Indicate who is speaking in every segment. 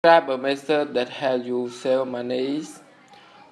Speaker 1: Describe a method that helps you save money.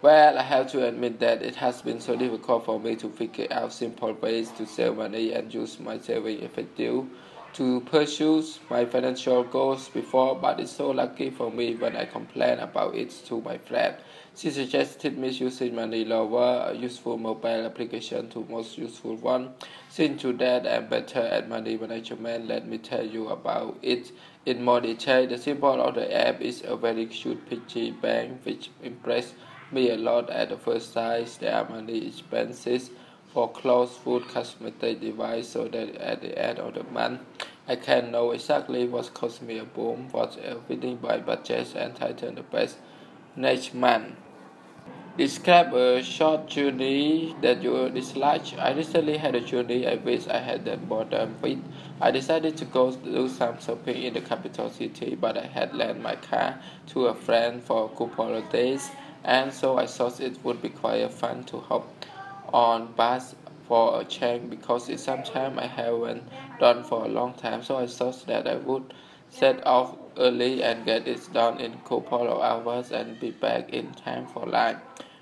Speaker 1: Well, I have to admit that it has been so difficult for me to figure out simple ways to save money and use my saving effective to pursue my financial goals before, but it's so lucky for me when I complain about it to my friend. She suggested me using money lower, a useful mobile application to most useful one. Since to that I'm better at money management, let me tell you about it in more detail. The symbol of the app is a very cute piggy bank which impressed me a lot at the first sight. There are many expenses for clothes, food, cosmetic device, so that at the end of the month I can know exactly what cost me a boom, what's fitting by budget and tighten the best next month. Describe a short journey that you dislike. I recently had a journey I wish I had done more than with. I decided to go do some shopping in the capital city, but I had lent my car to a friend for a couple of days, and so I thought it would be quite fun to hop on bus for a change because it's something I haven't done for a long time. So I thought that I would set off early and get it done in a couple of hours and be back in time for lunch.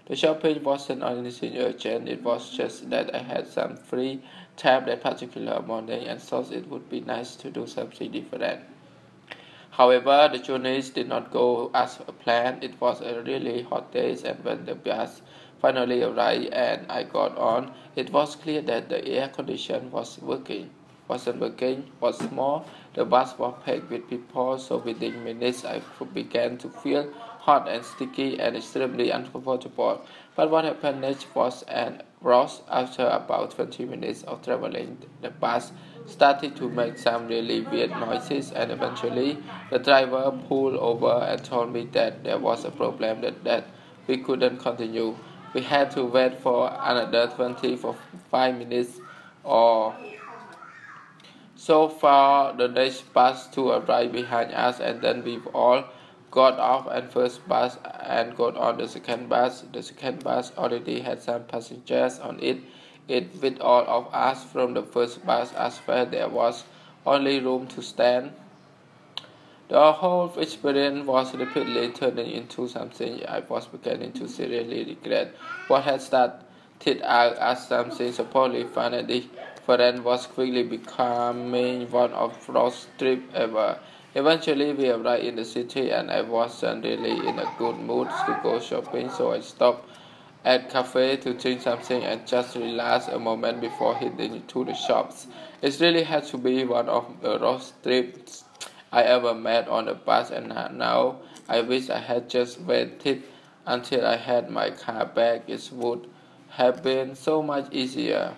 Speaker 1: The shopping wasn't anything urgent, it was just that I had some free time that particular morning and thought it would be nice to do something different. However, the journeys did not go as planned. It was a really hot day, and when the bus finally arrived and I got on, it was clear that the air condition wasn't working. What's more, the bus was packed with people, so within minutes I began to feel hot and sticky and extremely uncomfortable. But what happened next was an rush. After about 20 minutes of traveling, the bus started to make some really weird noises, and eventually the driver pulled over and told me that there was a problem, that we couldn't continue. We had to wait for another 25 minutes or so for the next bus to arrive behind us, and then we all got off and first bus and got on the second bus. The second bus already had some passengers on it. With all of us from the first bus as well, there was only room to stand. The whole experience was rapidly turning into something I was beginning to seriously regret. What had started out as something supposedly fun and different was quickly becoming one of those trips ever. Eventually, we arrived in the city, and I wasn't really in a good mood to go shopping, so I stopped at cafe to drink something and just relax a moment before heading into the shops. It really had to be one of the road trips I ever made on the bus, and now I wish I had just waited until I had my car back. It would have been so much easier.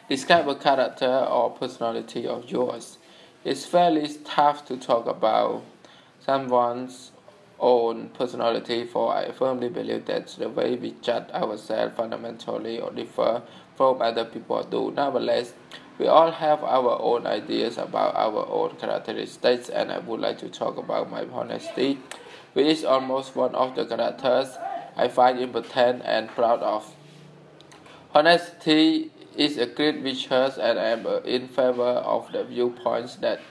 Speaker 1: Describe a character or personality of yours. It's fairly tough to talk about someone's own personality, for I firmly believe that the way we judge ourselves fundamentally or differ from other people do. Nevertheless, we all have our own ideas about our own characteristics, and I would like to talk about my honesty, which is almost one of the characters I find important and proud of. Honesty is a great virtue, and I am in favor of the viewpoints that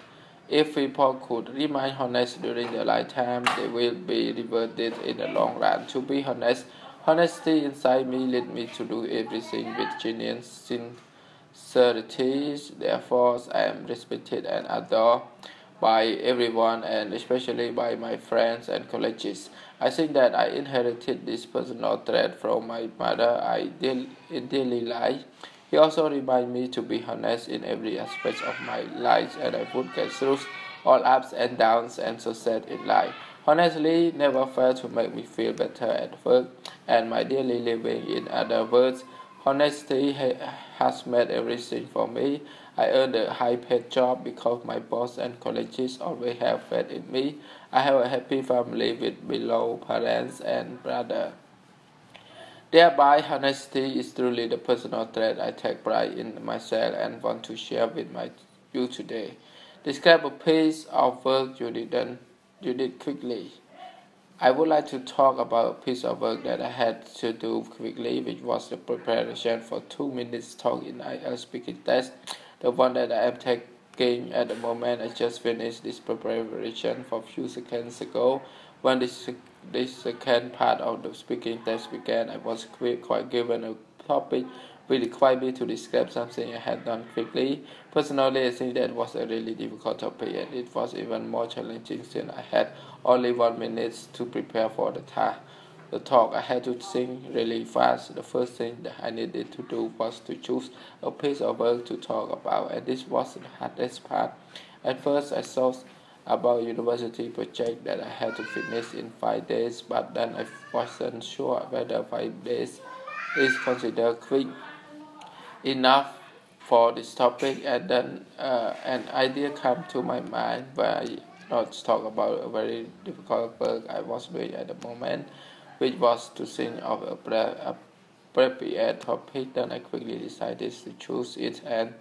Speaker 1: if people could remain honest during their lifetime, they will be rewarded in the long run. To be honest, honesty inside me led me to do everything with genuine sincerity. Therefore, I am respected and adored by everyone, and especially by my friends and colleagues. I think that I inherited this personal trait from my mother in daily life. He also reminded me to be honest in every aspect of my life, and I would get through all ups and downs and success in life. Honestly, never failed to make me feel better at work and my daily living. In other words, honesty has made everything for me. I earned a high-paid job because my boss and colleagues always have faith in me. I have a happy family with beloved parents and brother. Thereby, honesty is truly the personal trait I take pride in myself and want to share with you today. Describe a piece of work you did quickly. I would like to talk about a piece of work that I had to do quickly, which was the preparation for 2 minutes talk in IELTS speaking test, the one that I am speaking at the moment. I just finished this preparation for a few seconds ago. When this second part of the speaking test began, I was quite given a topic which required me to describe something I had done quickly. Personally, I think that was a really difficult topic, and it was even more challenging since I had only 1 minute to prepare for the talk. I had to think really fast. The first thing that I needed to do was to choose a piece of work to talk about, and this was the hardest part. At first, I thought about a university project that I had to finish in 5 days, but then I wasn't sure whether 5 days is considered quick enough for this topic, and then an idea came to my mind where I not talk about a very difficult work I was doing at the moment, which was to think of a appropriate topic. Then I quickly decided to choose it and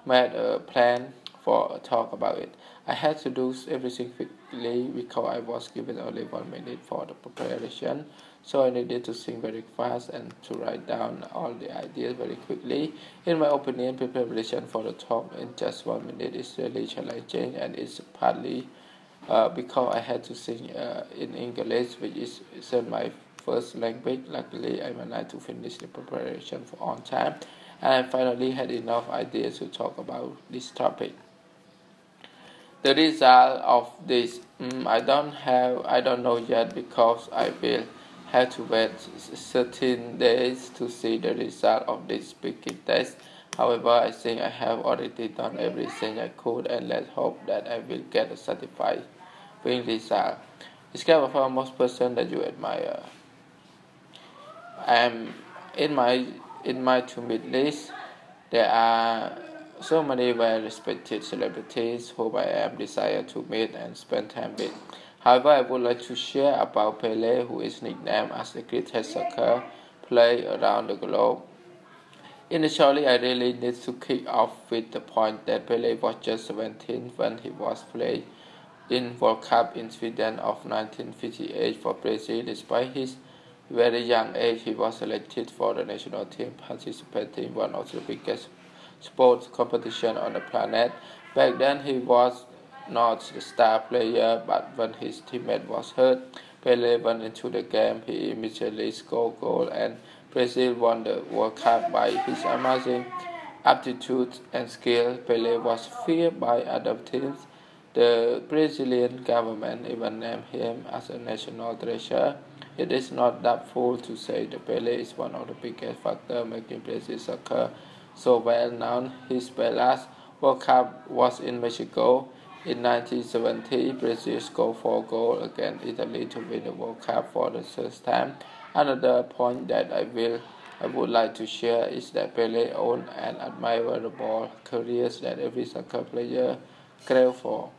Speaker 1: made a plan for a talk about it. I had to do everything quickly because I was given only 1 minute for the preparation, so I needed to think very fast and to write down all the ideas very quickly. In my opinion, preparation for the talk in just 1 minute is really challenging, and it's partly because I had to think in English, which isn't my first language. Luckily, I managed to finish the preparation for on time, and I finally had enough ideas to talk about this topic. The result of this, I don't know yet because I will have to wait 13 days to see the result of this speaking test. However, I think I have already done everything I could, and let's hope that I will get a certified win result. Describe a famous person that you admire. I'm in my to-meet list. There are so many well-respected celebrities whom I am desire to meet and spend time with. However, I would like to share about Pele, who is nicknamed as the greatest soccer player around the globe. Initially, I really need to kick off with the point that Pele was just 17 when he was playing in World Cup in Sweden of 1958 for Brazil. Despite his very young age, he was selected for the national team, participating in one of the biggest sports competition on the planet. Back then, he was not the star player, but when his teammate was hurt, Pele went into the game. He immediately scored a goal, and Brazil won the World Cup by his amazing aptitude and skill. Pele was feared by other teams. The Brazilian government even named him as a national treasure. It is not doubtful to say that Pele is one of the biggest factors making Brazil soccer so well known. His last World Cup was in Mexico. In 1970, Brazil scored 4 goals against Italy to win the World Cup for the first time. Another point that I would like to share is that Pele owned an admirable career that every soccer player craves for.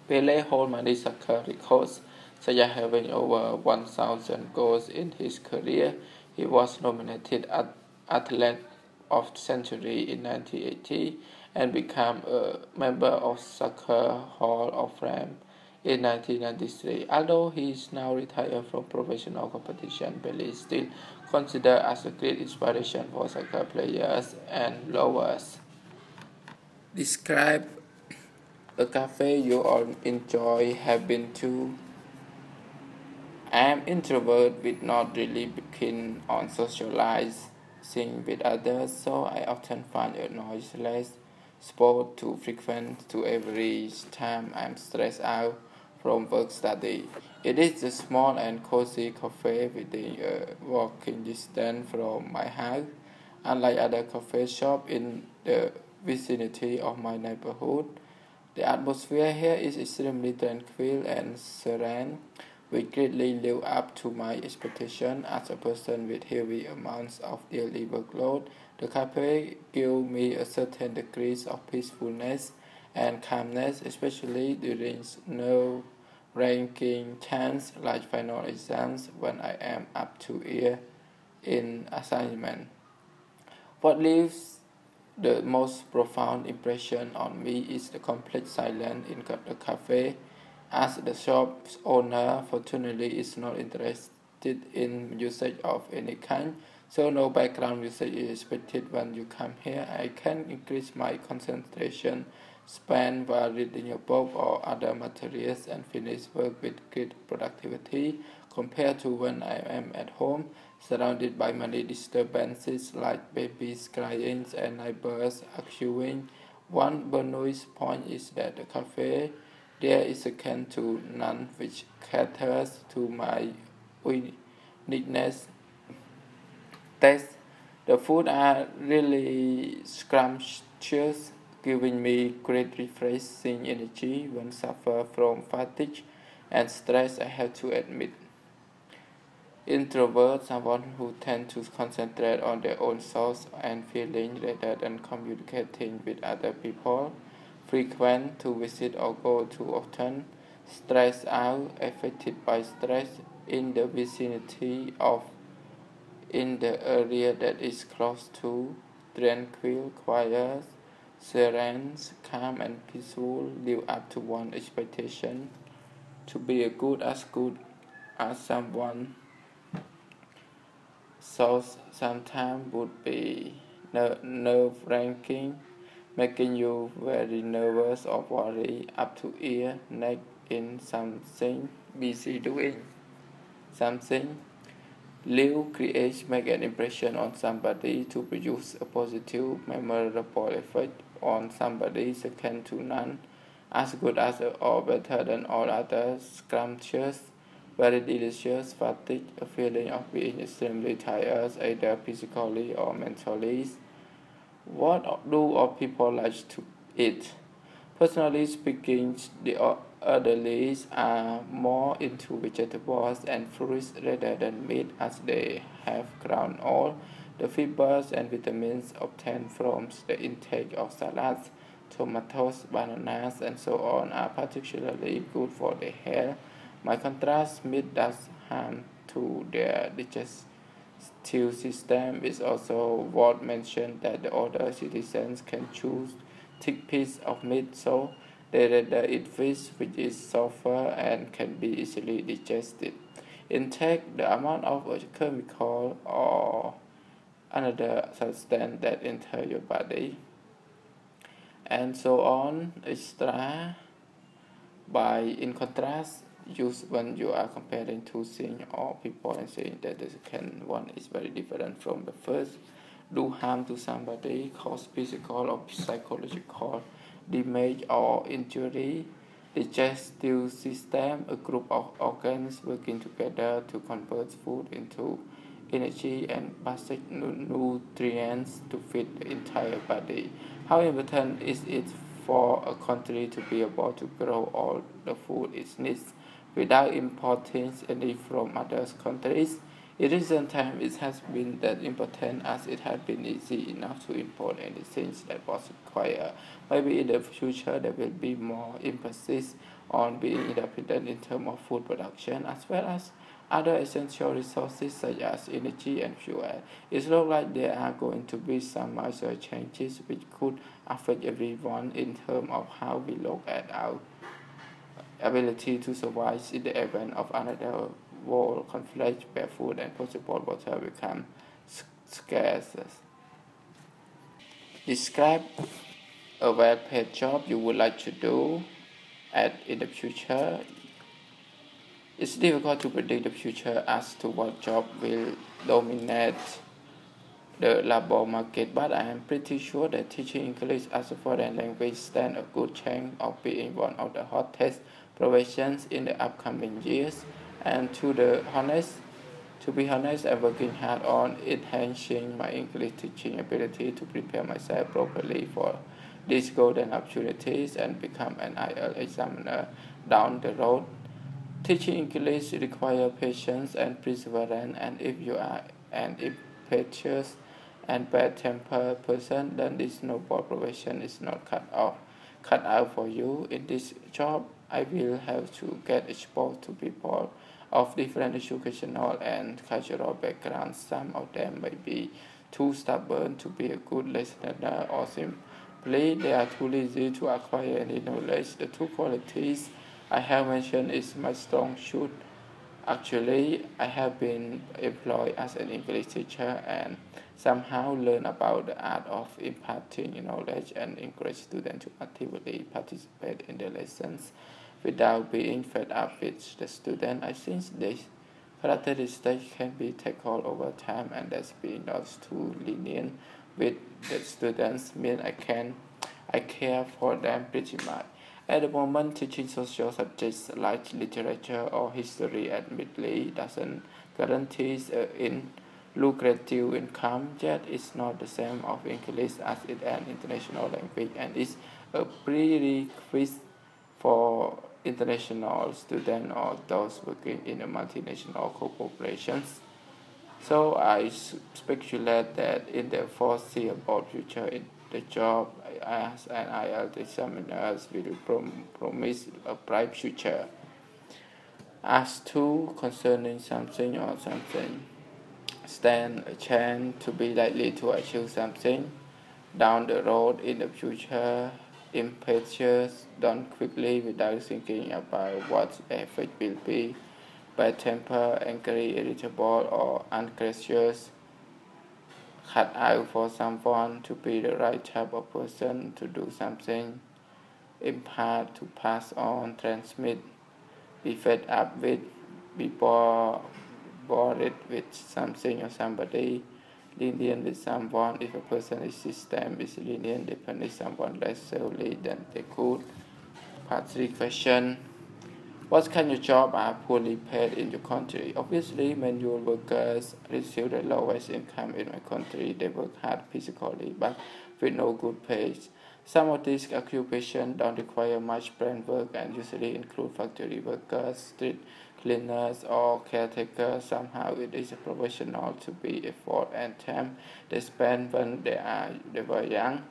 Speaker 1: Pele holds many soccer records, such as having over 1,000 goals in his career. He was nominated Athlete of the Century in 1980 and became a member of Soccer Hall of Fame in 1993. Although he is now retired from professional competition, Pele is still considered as a great inspiration for soccer players and lovers. Describe a cafe you all enjoy have been to. I am introvert with not really keen on socializing with others, so I often find a noiseless sport too frequent to every time I'm stressed out from work study. It is a small and cozy cafe within a walking distance from my house. Unlike other cafe shops in the vicinity of my neighborhood, the atmosphere here is extremely tranquil and serene, which greatly live up to my expectation as a person with heavy amounts of daily workload. The cafe gives me a certain degree of peacefulness and calmness, especially during ranking times like final exams when I am up to ear in assignment. What leaves the most profound impression on me is the complete silence in the cafe, as the shop's owner fortunately is not interested in music of any kind, so no background music is expected when you come here. I can increase my concentration spend while reading a book or other materials, and finish work with great productivity compared to when I am at home, surrounded by many disturbances like babies crying and neighbors arguing. One bonus point is that the cafe there is second to none, which caters to my uniqueness taste. The food are really scrumptious, giving me great refreshing energy when suffer from fatigue and stress, I have to admit. Introvert, someone who tend to concentrate on their own thoughts and feelings rather than communicating with other people. Frequent to visit or go too often. Stressed out, affected by stress in the vicinity of in the area that is close to, tranquil, quiet, serene, calm and peaceful, live up to one's expectation to be good as someone. So sometimes would be nerve-wracking, making you very nervous or worried up to ear, neck in something busy doing. Something Liu creates make an impression on somebody to produce a positive, memorable effect on somebody second to none, as good as or better than all others, scrumptious, very delicious, fatigue, a feeling of being extremely tired, either physically or mentally. What do all people like to eat? Personally speaking, the elderly are more into vegetables and fruits rather than meat, as they have ground all the fibers and vitamins obtained from the intake of salads, tomatoes, bananas, and so on are particularly good for their health. By contrast, meat does harm to their digestive system. It's also worth mentioning that the older citizens can choose thick piece of meat, so they rather eat fish, which is softer and can be easily digested. Intake the amount of a chemical or another substance that enter your body, and so on. Extra by in contrast, use when you are comparing two things or people and saying that the second one is very different from the first. Do harm to somebody, cause physical or psychological damage or injury. Digestive system, a group of organs working together to convert food into energy and basic nutrients to feed the entire body. How important is it for a country to be able to grow all the food it needs without importing any from other countries? In recent times, it has been that important as it has been easy enough to import anything that was required. Maybe in the future there will be more emphasis on being independent in terms of food production as well as other essential resources such as energy and fuel. It looks like there are going to be some major changes which could affect everyone in terms of how we look at our ability to survive in the event of another world conflict where food and possible water become scarce. Describe a well-paid job you would like to do in the future. It's difficult to predict the future as to what job will dominate the labor market, but I am pretty sure that teaching English as a foreign language stands a good chance of being one of the hottest professions in the upcoming years. And to be honest, I'm working hard on enhancing my English teaching ability to prepare myself properly for these golden opportunities and become an IELTS examiner down the road. Teaching English requires patience and perseverance, and if you are an impetuous and bad-tempered person, then this noble profession is not cut out for you. In this job, I will have to get exposed to people of different educational and cultural backgrounds. Some of them may be too stubborn to be a good listener, or simply they are too lazy to acquire any knowledge. The two qualities I have mentioned is my strong suit Actually, I have been employed as an English teacher and somehow learn about the art of imparting knowledge and encourage students to actively participate in the lessons without being fed up with the student. I think this characteristics can be tackled over time, and that's being not too lenient with the students mean I care for them pretty much. At the moment, teaching social subjects like literature or history admittedly doesn't guarantee in lucrative income, yet it's not the same of English as it an international language and is a prerequisite for international students or those working in a multinational corporations. So I speculate that in the foreseeable future, the job as an IELTS examiner will promise a bright future. As to concerning something or something, stand a chance to be likely to achieve something down the road in the future. Impetuous, done quickly without thinking about what the effect will be. Bad temper, angry, irritable, or ungracious. Cut out for someone to be the right type of person to do something. Impart, to pass on, transmit. Be fed up with, be bored with something or somebody. Lenient with someone. If a person's system is lenient, they punish someone less severely than they could. Part 3 question. What kind of jobs are poorly paid in your country? Obviously, manual workers receive the lowest income in my country. They work hard physically, but with no good pay. Some of these occupations don't require much brain work and usually include factory workers, street cleaners, or caretakers. Somehow it is professional to be effort and time they spend when they were young.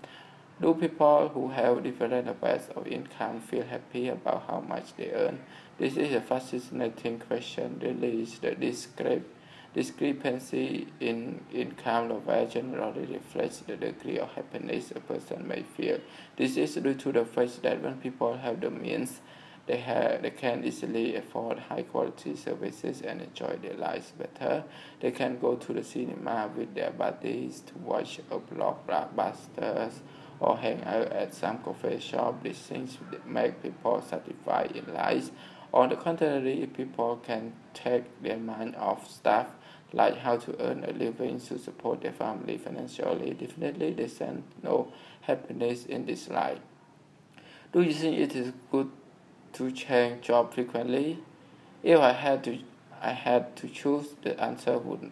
Speaker 1: Do people who have different paths of income feel happy about how much they earn? This is a fascinating question. Really, the discrepancy in income level generally reflects the degree of happiness a person may feel. This is due to the fact that when people have the means, they can easily afford high quality services and enjoy their lives better. They can go to the cinema with their buddies to watch a blockbusters or hang out at some coffee shop. These things make people satisfied in life. On the contrary, if people can take their mind off stuff like how to earn a living to support their family financially, definitely they sense no happiness in this life. Do you think it is good to change job frequently? If I had to choose, the answer would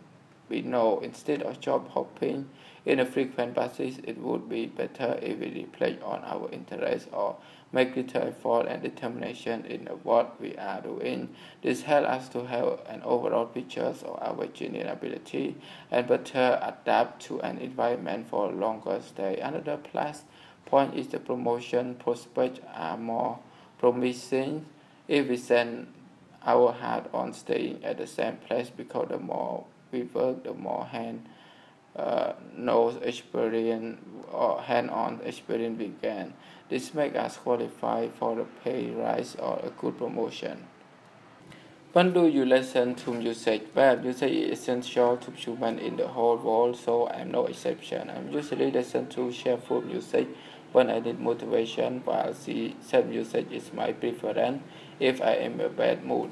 Speaker 1: be no. Instead of job hopping in a frequent basis, it would be better if we reflect on our interests or make little effort and determination in what we are doing. This helps us to have an overall picture of our genuine ability and better adapt to an environment for a longer stay. Another plus point is the promotion prospects are more promising if we send our heart on staying at the same place, because the more we work, the more nose experience or hand-on experience we gain. This makes us qualify for a pay rise or a good promotion. When do you listen to music? Well, music is essential to humans in the whole world, so I'm no exception. I usually listen to cheerful music when I need motivation, while sad music is my preference if I am in a bad mood.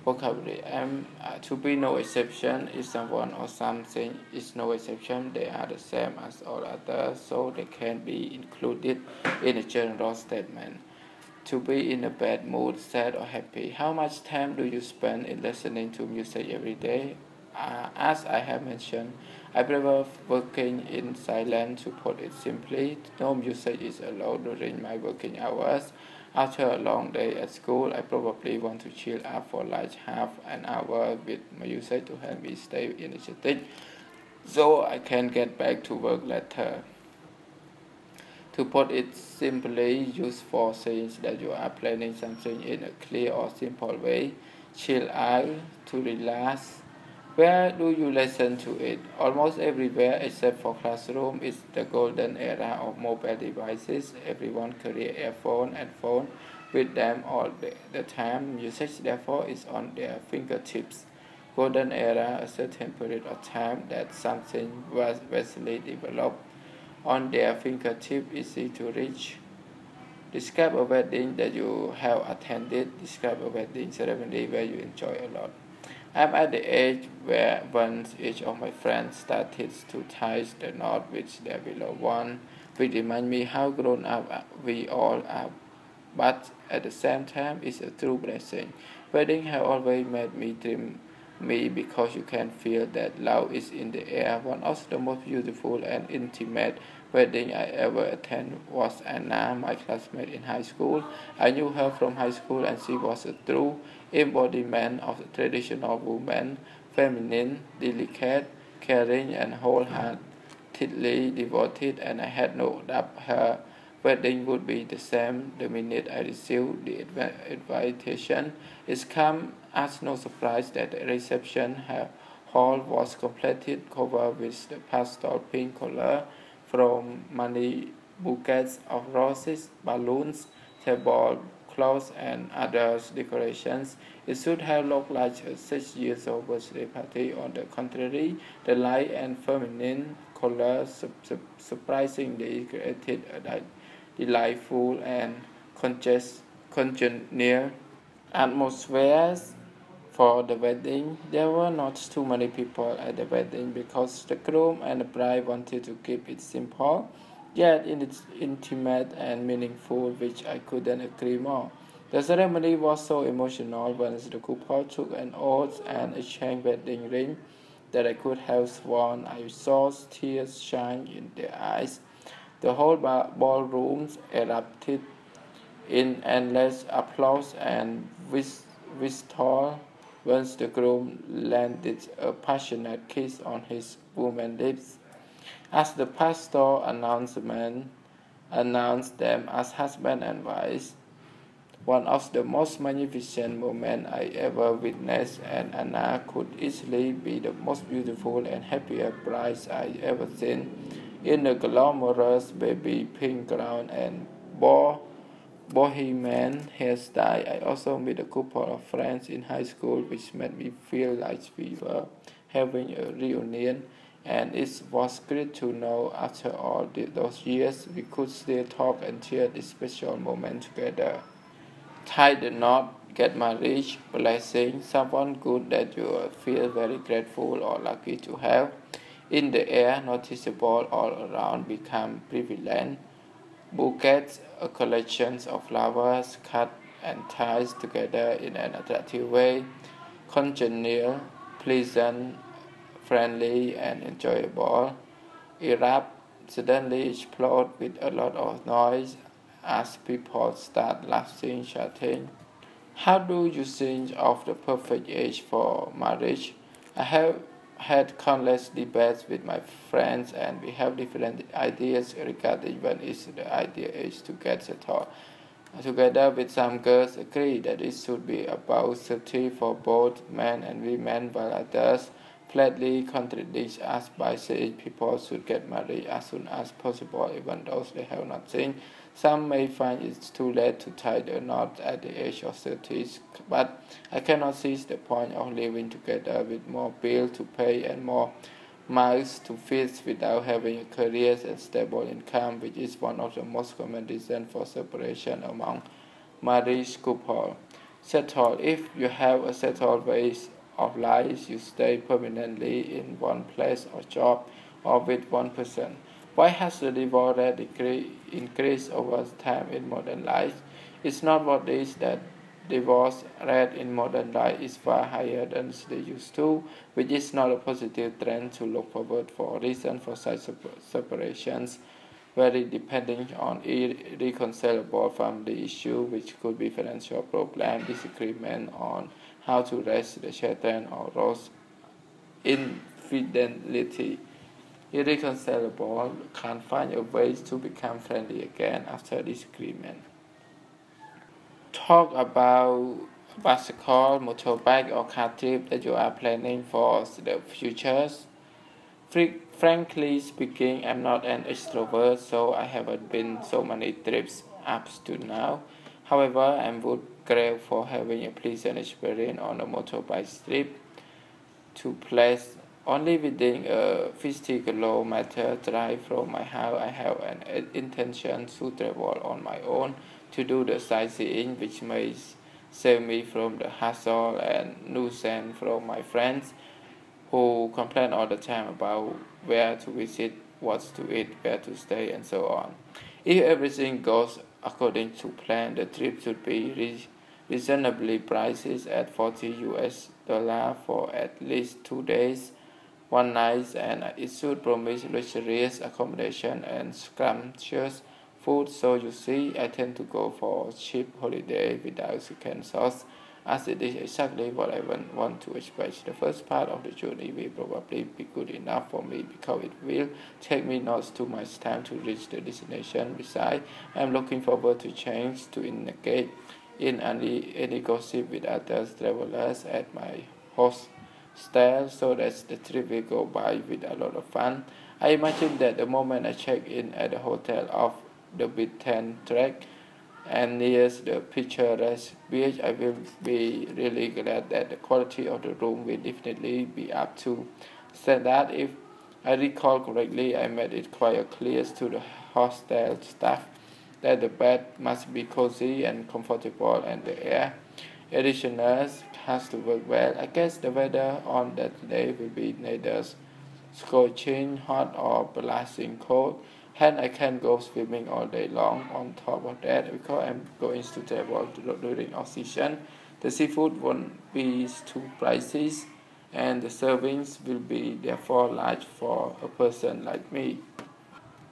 Speaker 1: Vocabulary. To be no exception. If someone or something is no exception, they are the same as all others, so they can be included in a general statement. To be in a bad mood, sad or happy. How much time do you spend in listening to music every day? As I have mentioned, I prefer working in silence. To put it simply, no music is allowed during my working hours. After a long day at school, I probably want to chill out for like half an hour with music to help me stay energetic so I can get back to work later. To put it simply, use for saying that you are planning something in a clear or simple way. Chill out, to relax. Where do you listen to it? Almost everywhere except for classroom. It's the golden era of mobile devices. Everyone carry earphone and phone with them all the time. Usage therefore is on their fingertips. Golden era, a certain period of time that something was vastly developed on their fingertip, easy to reach. Describe a wedding that you have attended. Describe a wedding ceremony where you enjoy a lot. I'm at the age where once each of my friends started to tie the knot with their beloved one, which remind me how grown up we all are. But at the same time, it's a true blessing. Weddings have always made me dream me because you can feel that love is in the air. One of the most beautiful and intimate wedding I ever attended was Anna, my classmate in high school. I knew her from high school and she was a true embodiment of the traditional woman, feminine, delicate, caring and wholeheartedly devoted, and I had no doubt her wedding would be the same the minute I received the invitation. It came as no surprise that the reception hall was completely covered with the pastel pink color from many bouquets of roses, balloons, tablecloths, and other decorations. It should have looked like a 6-year-old birthday party. On the contrary, the light and feminine colors surprisingly created a delightful and congenial atmospheres for the wedding. There were not too many people at the wedding because the groom and the bride wanted to keep it simple, yet it's intimate and meaningful, which I couldn't agree more. The ceremony was so emotional once the couple took an oath and exchanged wedding ring that I could have sworn I saw tears shine in their eyes. The whole ballroom erupted in endless applause and whistle once the groom landed a passionate kiss on his woman's lips. As the pastor announced them as husband and wife, one of the most magnificent moments I ever witnessed, and Anna could easily be the most beautiful and happiest bride I ever seen. In the glamorous baby pink gown and bohemian hairstyle, I also met a couple of friends in high school, which made me feel like we were having a reunion. And it was great to know after all those years we could still talk and share this special moment together. Tie the knot, get married, blessing, someone good that you feel very grateful or lucky to have. In the air, noticeable all around, become prevalent. Bouquets, a collection of flowers cut and tied together in an attractive way. Congenial, pleasant, friendly, and enjoyable. Erupt, suddenly explode with a lot of noise as people start laughing, chatting. How do you think of the perfect age for marriage? I have had countless debates with my friends, and we have different ideas regarding when is the ideal age to get settled. Together with some girls agree that it should be about 30 for both men and women, while others flatly contradict us by saying people should get married as soon as possible, even though they have nothing. Some may find it too late to tie the knot at the age of 30, but I cannot see the point of living together with more bills to pay and more mouths to feed without having a career and stable income, which is one of the most common reasons for separation among married couples. Settled. If you have a settled ways of life, you stay permanently in one place or job or with one person. Why has the divorce rate increased over time in modern life? It's not what is that divorce rate in modern life is far higher than they used to, which is not a positive trend to look forward for. Reason for such separations vary depending on irreconcilable family issue, which could be financial problem, disagreement on how to raise the children, or gross infidelity. Irreconcilable can't find a way to become friendly again after disagreement. Talk about bicycle, motorbike, or car trip that you are planning for the future. Frankly speaking, I'm not an extrovert, so I haven't been so many trips up to now. However, I would crave for having a pleasant experience on a motorbike trip to place only within a 50 kilometer drive from my house. I have an intention to travel on my own to do the sightseeing, which may save me from the hassle and nuisance from my friends who complain all the time about where to visit, what to eat, where to stay, and so on. If everything goes according to plan, the trip should be reasonably priced at 40 US dollar for at least 2 days, 1 night, and it should promise luxurious accommodation and scrumptious food. So you see, I tend to go for cheap holiday without second sauce, as it is exactly what I want to expect. The first part of the journey will probably be good enough for me because it will take me not too much time to reach the destination. Besides, I am looking forward to change to engage in any gossip with other travelers at my hostel, so that the trip will go by with a lot of fun. I imagine that the moment I check in at the hotel off the beaten track and near the picturesque beach, I will be really glad that the quality of the room will definitely be up to standard. If I recall correctly, I made it quite clear to the hostel staff that the bed must be cozy and comfortable and the air conditioner has to work well. I guess the weather on that day will be neither scorching hot or blasting cold. And I can go swimming all day long. On top of that, because I'm going to travel during off season, the seafood won't be too pricey, and the servings will be therefore large for a person like me.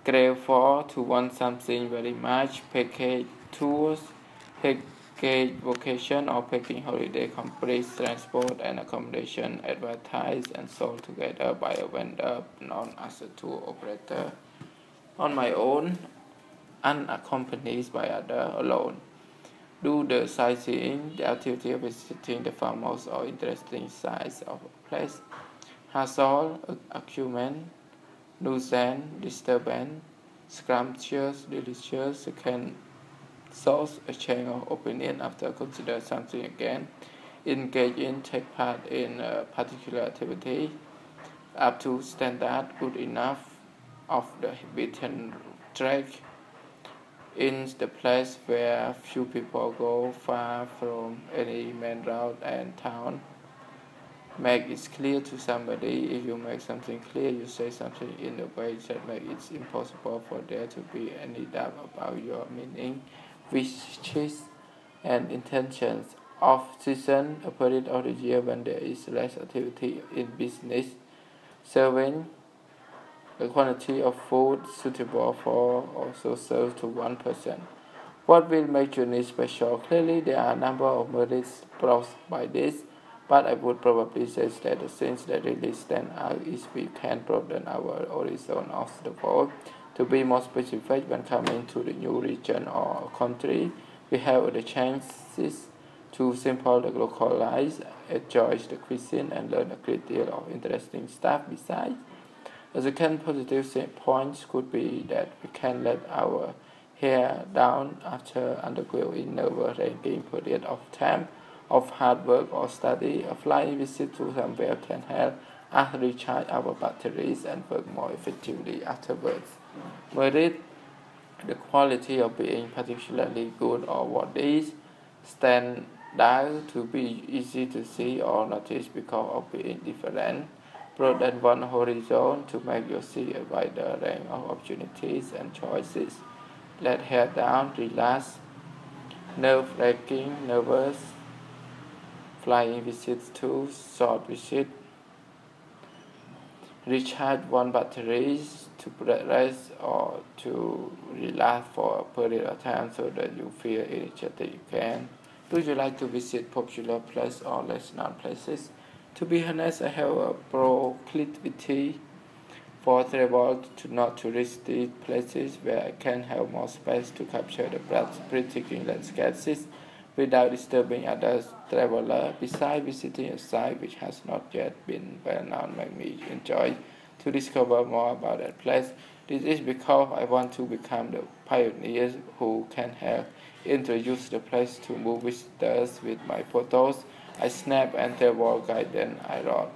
Speaker 1: Crave for to want something very much. Package tours, package vacation, or packing holiday complete transport and accommodation advertised and sold together by a vendor known as a tour operator. On my own, unaccompanied by other alone. Do the sightseeing, the activity of visiting the famous or interesting sites of a place. Hassle, acumen, nuisance, disturbance, scrumptious, delicious, can source a change of opinion after consider something again. Engage in, take part in a particular activity up to standard, good enough, of the beaten track, in the place where few people go, far from any main road and town. Make it clear to somebody. If you make something clear, you say something in a way that makes it impossible for there to be any doubt about your meaning, wishes, and intentions. Off season, a period of the year when there is less activity in business, serving the quantity of food suitable for also served to one person. What will make journey special? Clearly, there are a number of merits brought by this, but I would probably say that the things that really stand out is we can broaden our horizon of the world. To be more specific, when coming to the new region or country, we have the chances to simply localize, enjoy the cuisine, and learn a great deal of interesting stuff besides. A second positive point could be that we can let our hair down after undergoing never-ending period of time of hard work or study. A flying visit to somewhere can help us recharge our batteries and work more effectively afterwards. Merit, the quality of being particularly good or what is stand out to be easy to see or notice because of being different. Broaden one horizon to make you see a wider range of opportunities and choices. Let hair down, relax, nerve-wracking, nervous, flying visits to short visit, recharge one batteries to rest or to relax for a period of time so that you feel energetic again. Do you like to visit popular places or less known places? To be honest, I have a proclivity for travel to not touristy places where I can have more space to capture the breathtaking landscapes without disturbing other travelers. Besides, visiting a site which has not yet been well known makes me enjoy to discover more about that place. This is because I want to become the pioneer who can help introduce the place to move visitors with my photos. I snap and travel guide, then I wrote.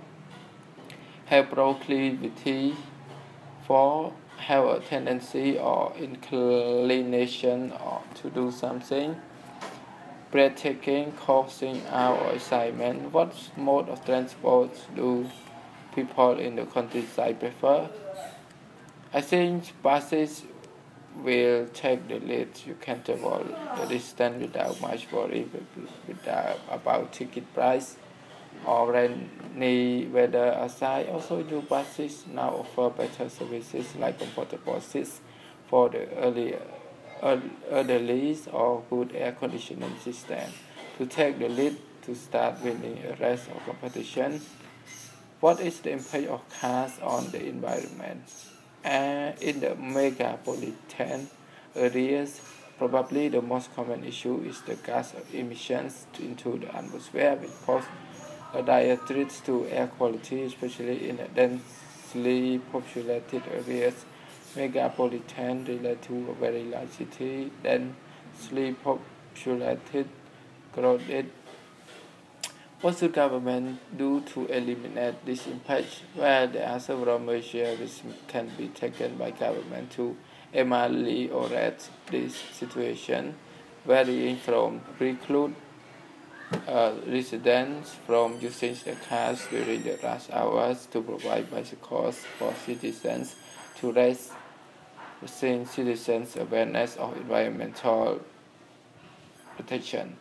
Speaker 1: Have proclivity for, have a tendency or inclination or to do something. Breathtaking, coursing out or assignment. What mode of transport do people in the countryside prefer? I think buses will take the lead. You can travel the distance without much worry about ticket price or rainy weather aside. Also, new buses now offer better services like comfortable seats for the elderly or good air conditioning system. To take the lead to start winning a race or competition. What is the impact of cars on the environment? In the megapolitan areas, probably the most common issue is the gas emissions into the atmosphere, which pose a direct threat to air quality, especially in densely populated areas. Megapolitan relate to a very large city, densely populated, crowded. What should government do to eliminate this impact? Well, there are several measures which can be taken by government to ameliorate this situation, varying from preclude residents from using the cars during the rush hours to provide bicycles for citizens to raise citizens' awareness of environmental protection.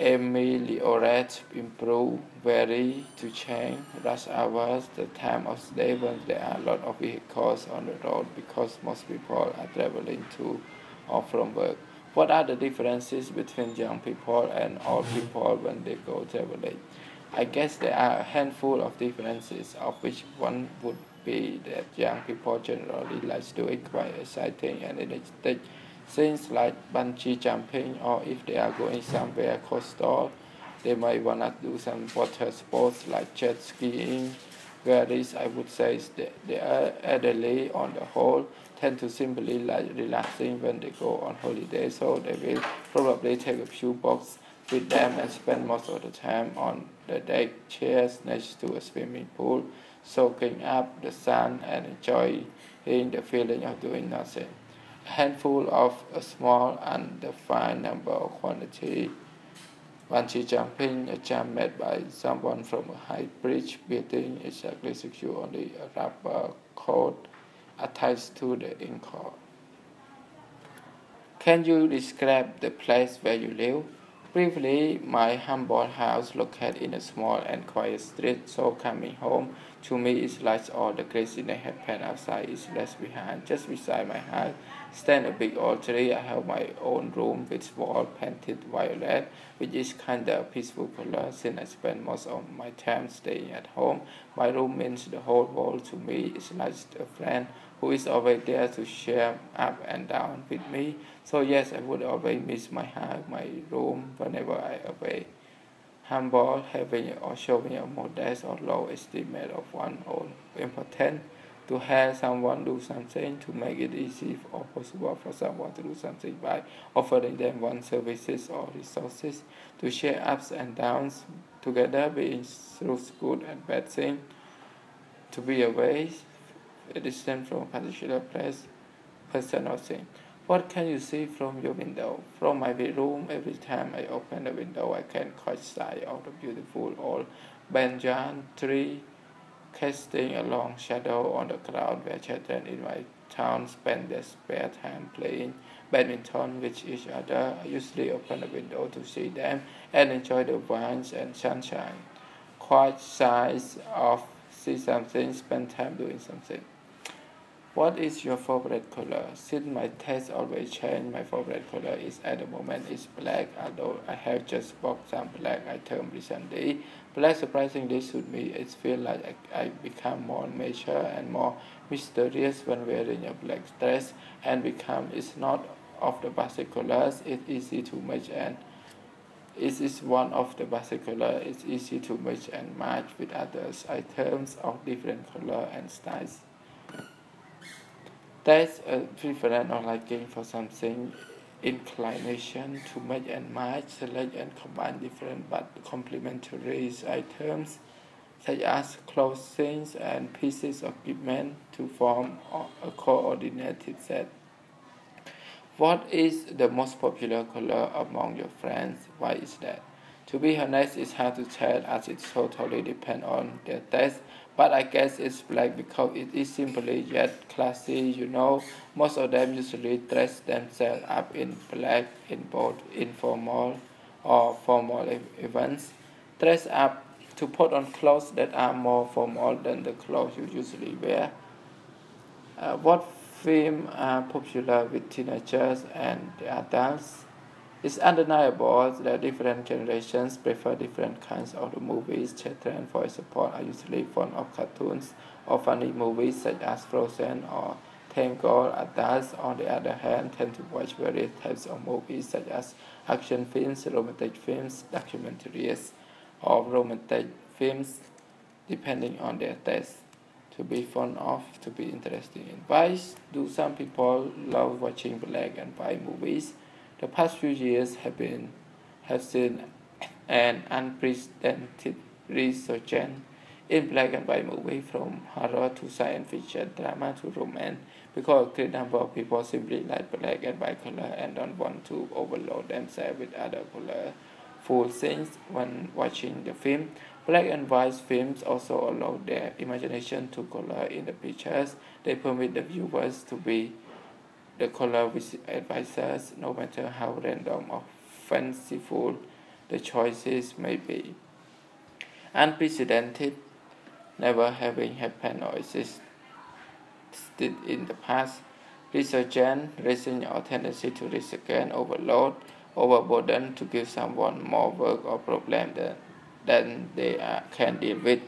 Speaker 1: Ameliorate, improve, vary to change rush hours, the time of day when there are a lot of vehicles on the road because most people are traveling to or from work. What are the differences between young people and old people when they go traveling? I guess there are a handful of differences, of which one would be that young people generally like doing quite exciting and energetic things like bungee jumping, or if they are going somewhere coastal, they might want to do some water sports like jet skiing, whereas I would say is that the elderly on the whole tend to simply like relaxing when they go on holiday, so they will probably take a few books with them and spend most of the time on the deck chairs next to a swimming pool, soaking up the sun and enjoying the feeling of doing nothing. A handful of a small undefined number or quantity. Bungee jumping, a jump made by someone from a high bridge building, exactly secure only a rubber cord attached to the ankle. Can you describe the place where you live? Briefly, my humble house located in a small and quiet street, so coming home to me is like all the craziness happened outside is left behind. Just beside my house stand a big old tree. I have my own room with wall painted violet, which is kinda peaceful color since I spend most of my time staying at home. My room means the whole world to me. It's like a friend who is always there to share up and down with me. So yes, I would always miss my house, my room whenever I away. Humble, having or showing a modest or low estimate of one's own importance, to have someone do something, to make it easy or possible for someone to do something by offering them one services or resources, to share ups and downs together, being through good and bad things, to be away, a distance from a particular place, person or thing. What can you see from your window? From my bedroom, every time I open the window, I can catch sight of the beautiful old banyan tree, casting a long shadow on the ground where children in my town spend their spare time playing badminton with each other. I usually open the window to see them and enjoy the winds and sunshine. Quite size of see something, spend time doing something. What is your favorite color? Since my taste always change, my favorite color is at the moment is black. Although I have just bought some black items recently, black surprisingly suit me. It feels like I become more mature and more mysterious when wearing a black dress, and become it's not of the basic colors. It's easy to match and it is one of the basic color. It's easy to mix and match with others items of different color and styles. That's a preference or liking for something inclination to make and match, select and combine different but complementary items such as clothing and pieces of equipment to form a coordinated set. What is the most popular color among your friends? Why is that? To be honest, it's hard to tell as it totally depends on their taste. But I guess it's black because it is simply yet classy, you know. Most of them usually dress themselves up in black in both informal or formal events. Dress up to put on clothes that are more formal than the clothes you usually wear. What films are popular with teenagers and adults? It's undeniable that different generations prefer different kinds of the movies. Children, for example, are usually fond of cartoons or funny movies such as Frozen or Tangled. Adults, on the other hand, tend to watch various types of movies such as action films, romantic films, documentaries, or romantic films, depending on their taste. To be fond of, to be interested in. Why do some people love watching black and white movies? The past few years have seen an unprecedented resurgence in black and white movies, from horror to science fiction, drama to romance, because a great number of people simply like black and white color and don't want to overload themselves with other colorful scenes when watching the film. Black and white films also allow their imagination to color in the pictures. They permit the viewers to be the color advisors, no matter how random or fanciful the choices may be. Unprecedented, never having happened or existed in the past. Resurgence, raising our tendency to risk again, overload, overburden to give someone more work or problem than they can deal with.